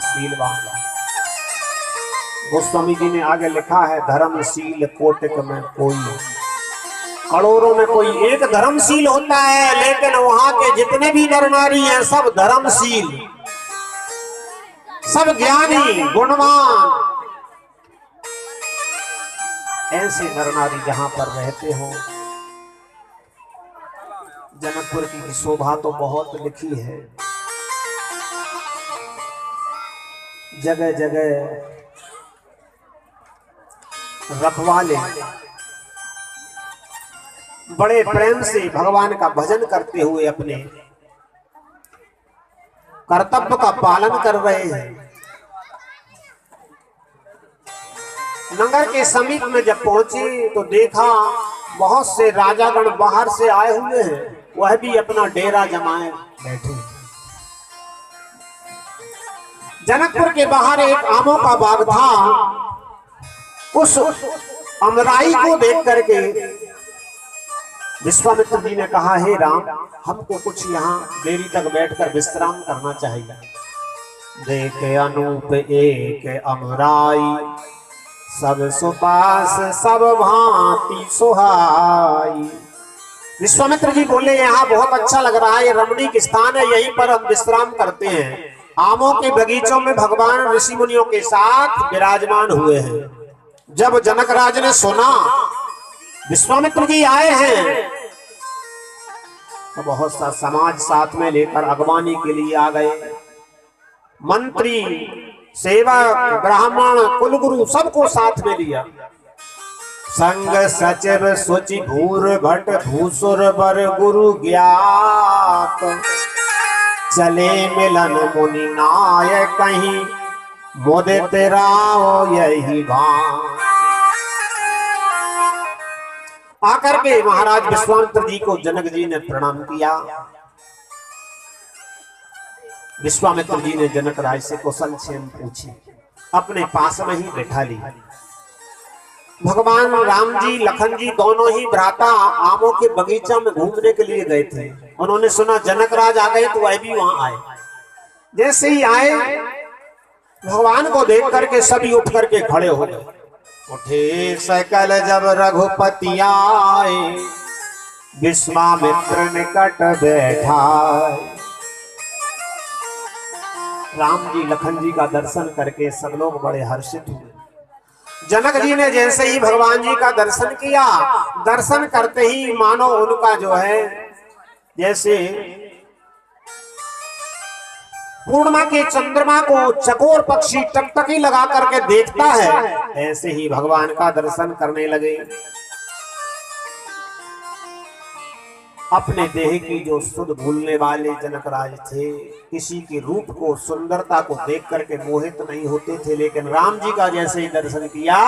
शीलवान। गोस्वामी जी ने आगे लिखा है, धर्मशील कोटिक में कोई, करोड़ों में कोई एक धर्मशील होता है, लेकिन वहां के जितने भी नर नारी हैं सब धर्मशील, सब ज्ञानी गुणवान। ऐसे नर नारी जहां पर रहते हो, जनकपुर की शोभा तो बहुत लिखी है। जगह जगह रखवाले बड़े प्रेम से भगवान का भजन करते हुए अपने कर्तव्य का पालन कर रहे हैं। नगर के समीप में जब पहुंचे तो देखा बहुत से राजागण बाहर से आए हुए हैं, वह भी अपना डेरा जमाए बैठे। जनकपुर के बाहर एक आमों का बाग था। उस अमराई को देख करके विश्वामित्र जी ने कहा, हे राम, हमको कुछ यहाँ देरी तक बैठकर विश्राम करना चाहिए। देखे अनूप एक अमराई, सब सुपास सब भांति सुहाई। विश्वामित्र जी बोले, यहाँ बहुत अच्छा लग रहा है, ये रमणीक स्थान है, यहीं पर हम विश्राम करते हैं। आमों के बगीचों में भगवान ऋषि मुनियों के साथ विराजमान हुए हैं। जब जनक राज ने सुना विश्वामित्र जी आए हैं, तो बहुत सा समाज साथ में लेकर अगवानी के लिए आ गए। मंत्री, सेवक, ब्राह्मण, कुलगुरु सबको साथ में लिया। संग सचिव सुचि भूर भट भूसुर बर गुरु ज्ञात, चले मिलन मुनि नाय कहीं, मोदित राव यही भान। आकर के महाराज विश्वामित्र जी को जनक जी ने प्रणाम किया। विश्वामित्र जी ने जनक राज से कुशल क्षेम पूछी, अपने पास में ही बैठा ली। भगवान राम जी, लखन जी दोनों ही भ्राता आमों के बगीचा में घूमने के लिए गए थे। उन्होंने सुना जनक राज आ गए तो वह भी वहां आए। जैसे ही आए, भगवान को देख करके सभी उठ करके खड़े हो गए। उठे सकल जब रघुपति आए, विश्वामित्र निकट बैठा। राम जी, लखन जी का दर्शन करके सब लोग बड़े हर्षित हुए। जनक जी ने जैसे ही भगवान जी का दर्शन किया, दर्शन करते ही मानो उनका जो है, जैसे पूर्णिमा के चंद्रमा को चकोर पक्षी टकटकी लगा करके देखता है, ऐसे ही भगवान का दर्शन करने लगे। अपने देह की जो सुध भूलने वाले जनक राज थे, किसी के रूप को, सुंदरता को देख करके मोहित नहीं होते थे, लेकिन राम जी का जैसे ही दर्शन किया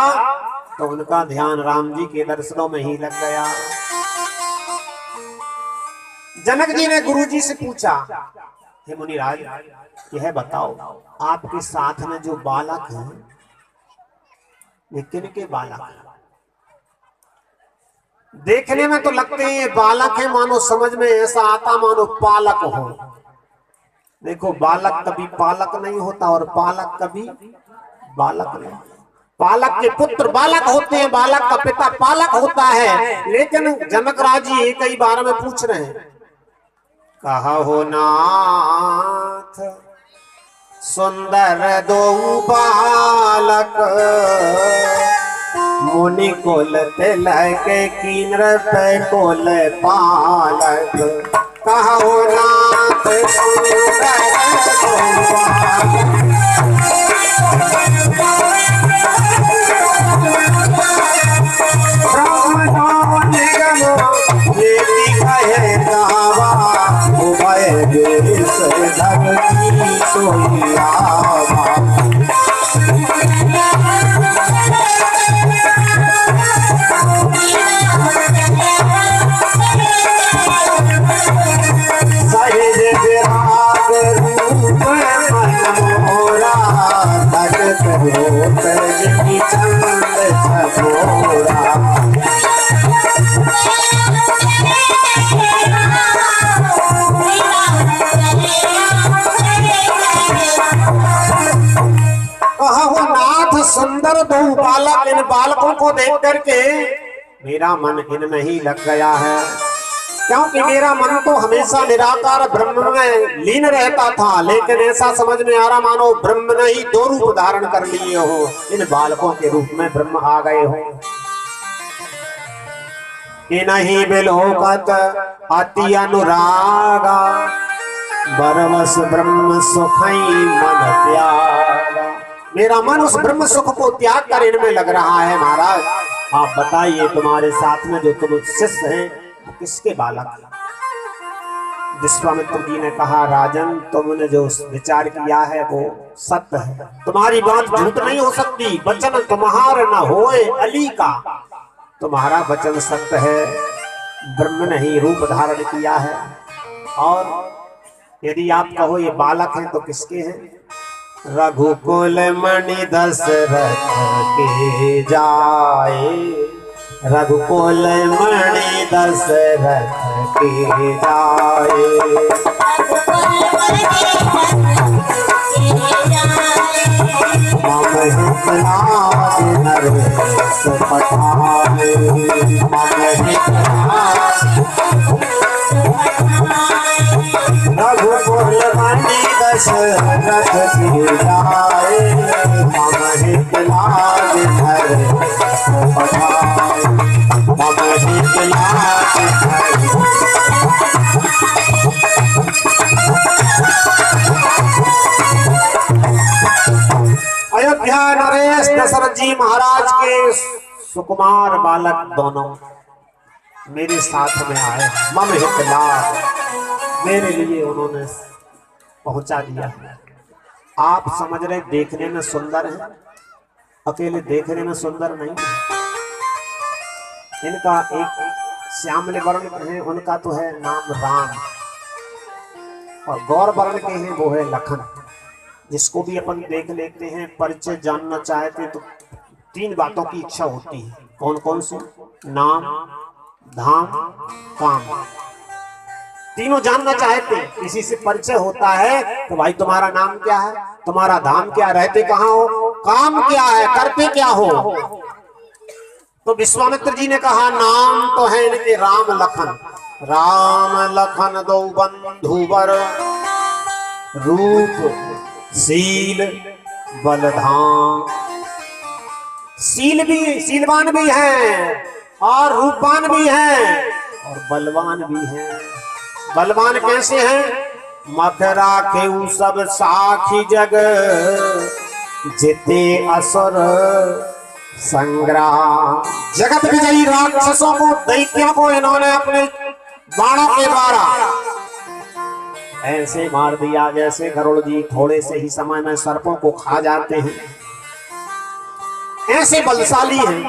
तो उनका ध्यान राम जी के दर्शनों में ही लग गया। जनक जी ने गुरु जी से पूछा, हे मुनिराज, यह बताओ, आपके साथ में जो बालक हैं, ये किनके बालक हैं? देखने में तो लगते हैं बालक है, मानो समझ में ऐसा आता मानो पालक हो। देखो, बालक कभी पालक नहीं होता और पालक कभी बालक नहीं। पालक के पुत्र बालक होते हैं, बालक का पिता पालक होता है। लेकिन जनक राज जी एक ही बार में पूछ रहे हैं, कहा हो नाथ सुंदर दो बालक, मुनि कोल तिलक कीन्र पे कोल पालक। कहो नाथ सुंदर दो बालक, ब्रह्म निगम जेति कहे गावा, उभय देश धरती सोई आवा। सुंदर दो बालक, इन बालकों को देख करके मेरा मन इनमें ही लग गया है, क्योंकि मेरा मन तो हमेशा निराकार ब्रह्म में लीन रहता था, लेकिन ऐसा समझ में आ रहा मानो ब्रह्म ने ही दो रूप धारण कर लिए हो, इन बालकों के रूप में ब्रह्म आ गए हो। इनहि बिलोकत अति अनुरागा, बरवस ब्रह्म सुखई मन त्यागा। मेरा मन उस ब्रह्म सुख को त्याग कर इनमें लग रहा है। महाराज आप बताइए, तुम्हारे साथ में जो तुम शिष्य हैं वो किसके बालक? विश्वामित्र जी ने कहा, राजन तुमने जो विचार किया है वो सत्य है, तुम्हारी बात झूठ नहीं हो सकती। वचन तुम्हारा न होए अली का, तुम्हारा वचन सत्य है, ब्रह्म ने ही रूप धारण किया है। और यदि आप कहो ये बालक हैं तो किसके हैं? रघुकुल मणि दशरथ के जाए, रघुकुल मणि दशरथ के जाए। मम हित लाज नरेश पठाए, मम हित रघुकुल मणि दशरथ की जाए, मम हित लाज नरेश पठाए, मम हित लाज अयोध्या नरेश दशरथ जी महाराज के सुकुमार बालक दोनों मेरे साथ में आए। मम हित लाज, मेरे लिए उन्होंने पहुंचा दिया। आप समझ रहे देखने में सुंदर है, अकेले देखने में सुंदर नहीं। इनका एक श्यामल वर्ण है, उनका तो है नाम राम, और गौर वर्ण के हैं वो है लखन। जिसको भी अपन देख लेते हैं, परिचय जानना चाहते तो तीन बातों की इच्छा होती है। कौन कौन सी? नाम, धाम, काम। तीनों जानना चाहते हैं। किसी से परिचय होता है तो भाई तुम्हारा नाम क्या है, तुम्हारा धाम क्या, रहते कहाँ हो, काम क्या है, करते क्या हो। तो विश्वामित्र जी ने कहा नाम तो है इनके राम लखन। राम लखन दो बंधुवर, रूप शील बलधाम। शीलवान भी हैं और रूपवान भी हैं और बलवान भी हैं। बलवान कैसे हैं? मथुरा के सब साखी जग, जिते असुर संग्राम। जगत विजयी राक्षसों को, दैत्यों को इन्होंने अपने बाणों के द्वारा ऐसे मार दिया जैसे गरुड़ जी थोड़े से ही समय में सर्पों को खा जाते हैं। ऐसे बलशाली हैं।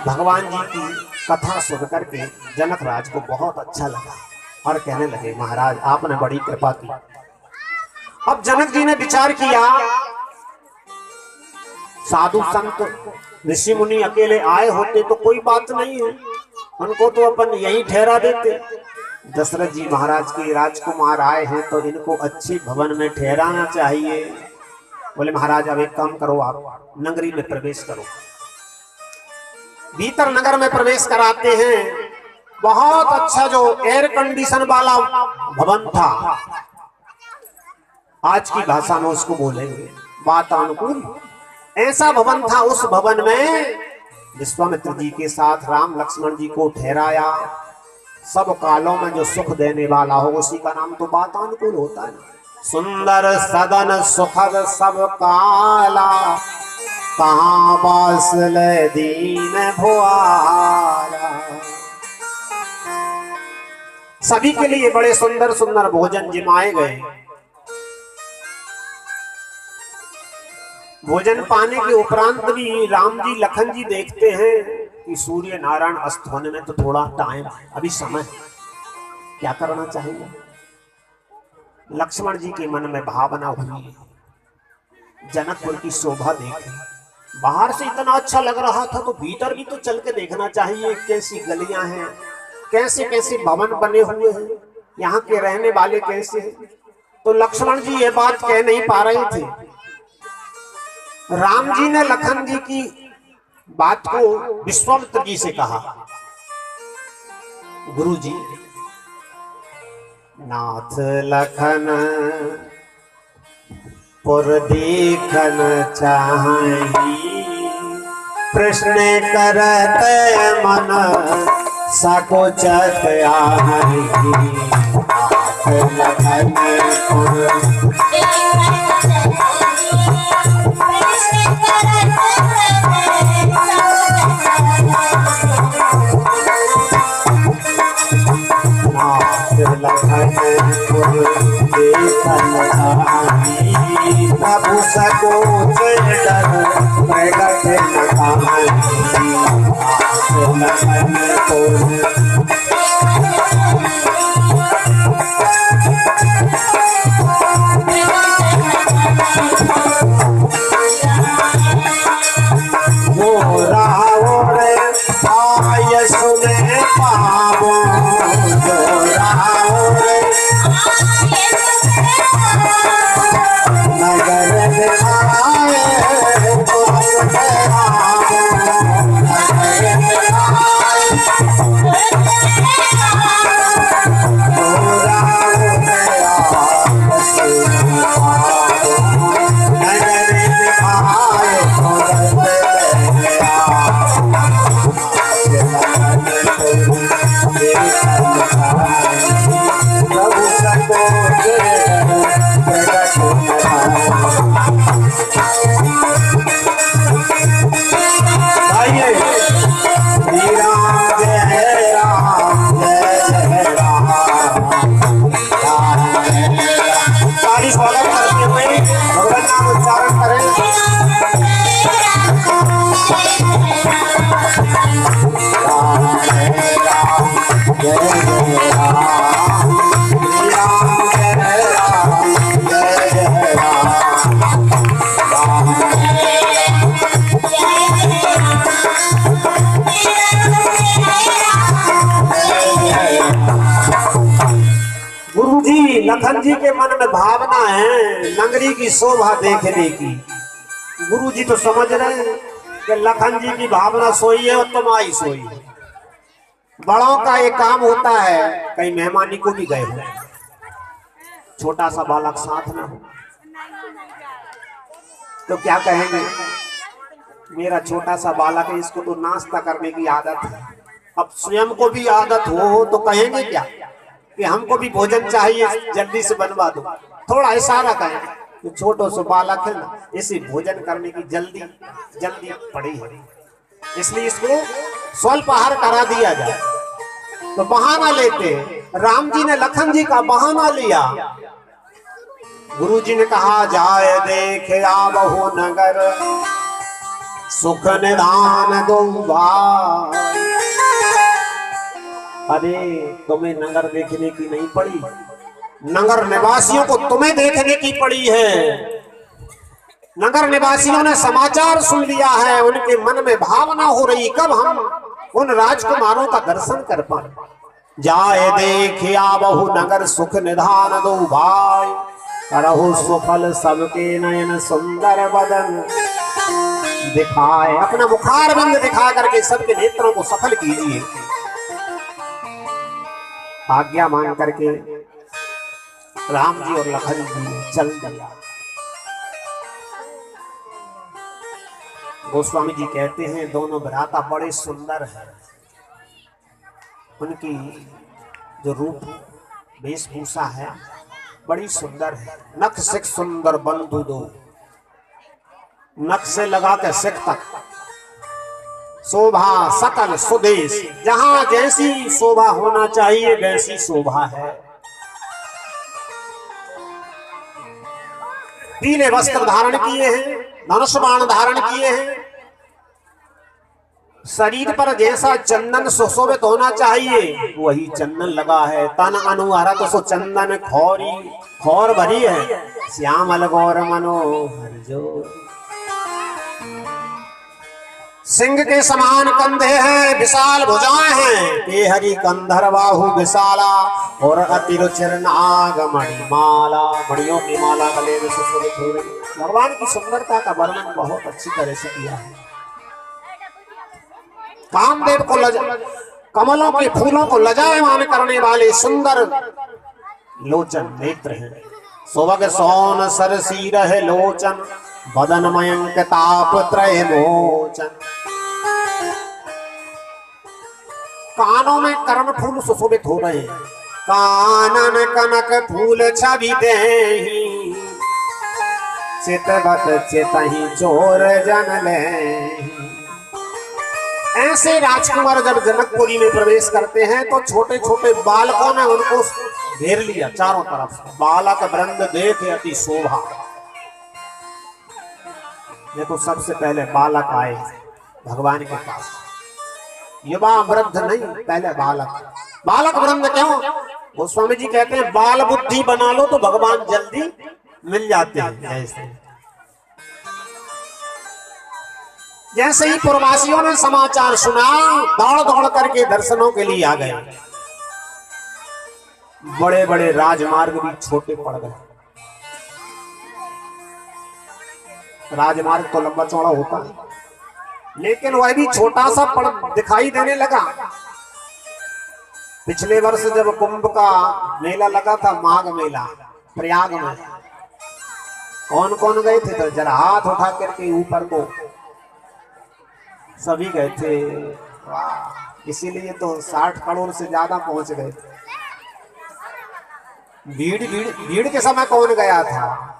भगवान जी की कथा सुन करके जनक राज को बहुत अच्छा लगा और कहने लगे, महाराज आपने बड़ी कृपा की। अब जनक जी ने विचार किया, साधु संत ऋषि मुनि अकेले आए होते तो कोई बात नहीं है, उनको तो अपन यही ठहरा देते। दशरथ जी महाराज के राजकुमार आए हैं तो इनको अच्छे भवन में ठहराना चाहिए। बोले महाराज अब एक काम करो, आप नगरी में प्रवेश करो। भीतर नगर में प्रवेश कराते हैं। बहुत अच्छा जो एयर कंडीशन वाला भवन था, आज की भाषा में उसको बोलेंगे वातानुकूल, ऐसा भवन था। उस भवन में विश्वामित्र जी के साथ राम लक्ष्मण जी को ठहराया। सब कालों में जो सुख देने वाला हो उसी का नाम तो वातानुकूल होता है। सुंदर सदन सुखद सब काला, कहाँ बास ले दीन भुआरा। सभी के लिए बड़े सुंदर सुंदर भोजन जिमाए गए। भोजन पाने के उपरांत भी राम जी लखन जी देखते हैं कि सूर्य नारायण अस्त होने में तो थोड़ा टाइम, अभी समय, क्या करना चाहिए। लक्ष्मण जी के मन में भावना हुई, जनकपुर की शोभा देखे। बाहर से इतना अच्छा लग रहा था तो भीतर भी तो चल के देखना चाहिए, कैसी गलियां हैं, कैसे कैसे भवन बने हुए हैं, यहाँ के रहने वाले कैसे हैं। तो लक्ष्मण जी ये बात कह नहीं पा रहे थे। राम जी ने लखन जी की बात को विश्वामित्र जी से कहा, गुरु जी नाथ लखन पुर देखन चाही, प्रश्न करत मन सकोचत आही। लखन पुर प्रभु सकोच डर प्रगट वो राहो रे आय सुने पावो, जो राहो रे नगर दिखाए लखन जी के मन में भावना है नगरी की शोभा देखने की। गुरु जी तो समझ रहे हैं कि लखन जी की भावना सोई है और तुम्हारी सोई है। बड़ों का एक काम होता है, कहीं मेहमानी को भी गए हो, छोटा सा बालक साथ ना हो तो क्या कहेंगे, मेरा छोटा सा बालक है, इसको तो नाश्ता करने की आदत है। अब स्वयं को भी आदत हो तो कहेंगे क्या कि हमको भी भोजन चाहिए, जल्दी से बनवा दो। थोड़ा इशारा करें तो छोटो सो बालक है ना, इसे भोजन करने की जल्दी जल्दी पड़ी है, इसलिए इसको स्वल्प आहार करा दिया जाए। तो बहाना लेते, राम जी ने लखन जी का बहाना लिया। गुरु जी ने कहा जाए देखे आवो नगर, सुख निधान दो भाई। अरे तुम्हें नगर देखने की नहीं पड़ी, नगर निवासियों को तुम्हें देखने की पड़ी है। नगर निवासियों ने समाचार सुन लिया है, उनके मन में भावना हो रही कब हम उन राजकुमारों का दर्शन कर पाए। जाए देखिया बहु नगर, सुख निधान दो भाई, करहु सुफल सबके नयन सुंदर बदन दिखाए। अपना मुखार बिंद दिखा करके सबके नेत्रों को सफल कीजिए। आज्ञा मान करके राम जी और लखन जी चल दिया। गोस्वामी जी कहते हैं दोनों भ्राता बड़े सुंदर हैं, उनकी जो रूप वेशभूषा है बड़ी सुंदर है। नख सिख सुंदर बंधु दो, नख से लगा के सिख तक शोभा सकल सुदेश, जहां जैसी शोभा होना चाहिए वैसी शोभा है। पीले वस्त्र धारण किए हैं, धनुष बाण धारण किए हैं, शरीर पर जैसा चंदन सुशोभित होना चाहिए वही चंदन लगा है। तन अनुहरत सो चंदन खौरी, खौर भरी है श्यामल गौर मनोहर जो। सिंह के समान कंधे हैं, विशाल भुजाएं हैं, केहरी कंधर बाहु विशाला, और अति रुचिर नाग मणिमाला, मणियों की माला गले में सुशोभित हो रही। भगवान की सुंदरता का वर्णन बहुत अच्छी तरह से किया है। कामदेव को कमलों के फूलों को लजायमान करने वाले सुंदर लोचन नेत्र हैं। सुबह सोन सरसी रहे लोचन, बदन मयंक ताप त्रय मोचन। कानों में कर्ण फूल सुशोभित हो रहे हैं, कानन कनक फूल छवि देहि, चितवत चितहि चोर जन ले। ऐसे राजकुमार जब जनकपुरी में प्रवेश करते हैं तो छोटे छोटे बालकों ने उनको घेर लिया चारों तरफ से। बालक वृंद देखे अति शोभा। ये तो सबसे पहले बालक आए भगवान के पास, युवा वृद्ध नहीं, पहले बालक। बालक वृंद क्यों? गोस्वामी जी कहते हैं बाल बुद्धि बना लो तो भगवान जल्दी मिल जाते हैं। जैसे ही पुरवासियों ने समाचार सुना, दौड़ दौड़ करके दर्शनों के लिए आ गए। बड़े बड़े राजमार्ग भी छोटे पड़ गए। राजमार्ग तो लंबा चौड़ा होता है, लेकिन वह भी छोटा सा दिखाई देने लगा। पिछले वर्ष जब कुंभ का मेला लगा था, माघ मेला प्रयाग में, कौन कौन गए थे? तो जरा हाथ उठा करके ऊपर को सभी गए थे। वाह, इसीलिए तो 60 करोड़ से ज्यादा पहुंच गए थे। भीड़ भीड़ भीड़ के समय कौन गया था?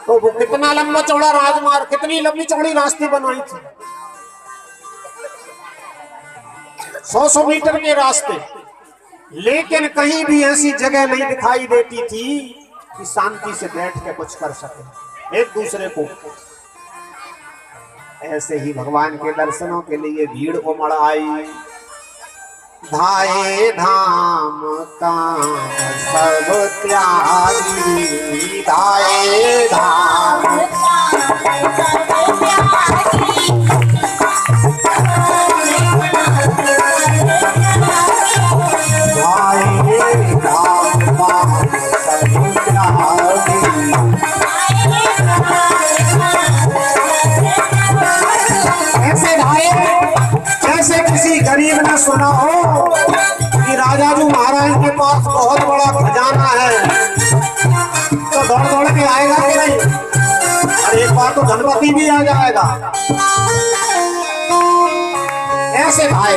तो वो कितना लंबा चौड़ा राजमार्ग, कितनी लंबी चौड़ी रास्ते बनवाई थी, 100 मीटर के रास्ते, लेकिन कहीं भी ऐसी जगह नहीं दिखाई देती थी कि शांति से बैठ के कुछ कर सके एक दूसरे को। ऐसे ही भगवान के दर्शनों के लिए भीड़ उमड़ आई। धाये धाम काम सब त्यागी, धाये धाम जैसे किसी गरीब ने सुना हो कि राजा जी महाराज के पास बहुत बड़ा खजाना है, तो दौड़ दौड़ के आएगा कि नहीं? और एक बार तो धनपति भी आ जाएगा। ऐसे भाई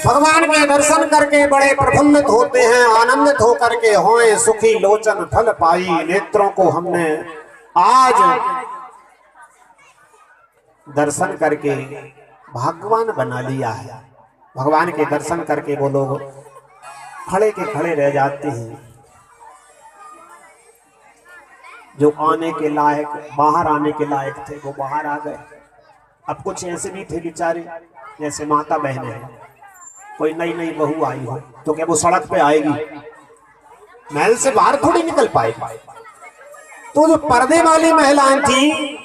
भगवान के दर्शन करके बड़े प्रफुल्लित होते हैं, आनंदित होकर के होए सुखी लोचन फल पाई। नेत्रों को हमने आज दर्शन करके भगवान बना लिया है। भगवान के दर्शन करके वो लोग खड़े के खड़े रह जाते हैं। जो आने के लायक, बाहर आने के लायक थे, वो बाहर आ गए। अब कुछ ऐसे भी थे बेचारे, जैसे माता बहनें हैं, कोई नई नई बहू आई हो तो क्या वो सड़क पे आएगी? महल से बाहर थोड़ी निकल पाएगी। तो जो पर्दे वाली महिलाएं थी